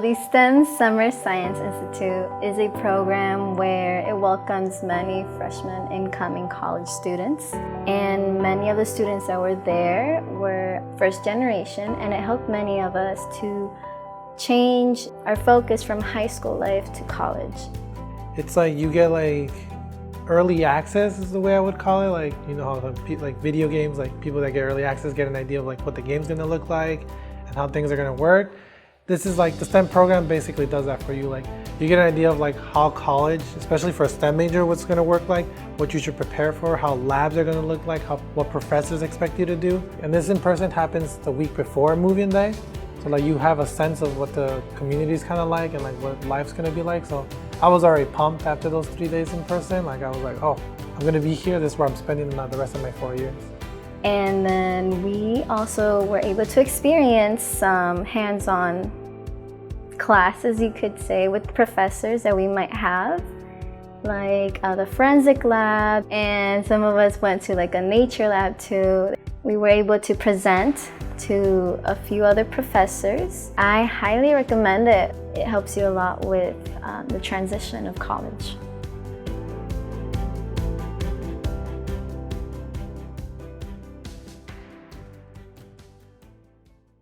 The STEM Summer Science Institute is a program where it welcomes many freshmen incoming college students. And many of the students that were there were first generation, and it helped many of us to change our focus from high school life to college. It's like you get like early access is the way I would call it. Like, you know how like video games, like people that get early access get an idea of like what the game's gonna look like and how things are gonna work. This is like the STEM program basically does that for you. Like you get an idea of like how college, especially for a STEM major, what's gonna work like, what you should prepare for, how labs are gonna look like, what professors expect you to do. And this in person happens the week before move-in day. So like you have a sense of what the community is kind of like and like what life's gonna be like. So I was already pumped after those 3 days in person. Like I was like, oh, I'm gonna be here. This is where I'm spending the rest of my 4 years. And then we also were able to experience some hands-on classes, you could say, with professors that we might have, like the forensic lab, and some of us went to like a nature lab too. We were able to present to a few other professors. I highly recommend it. It helps you a lot with the transition of college.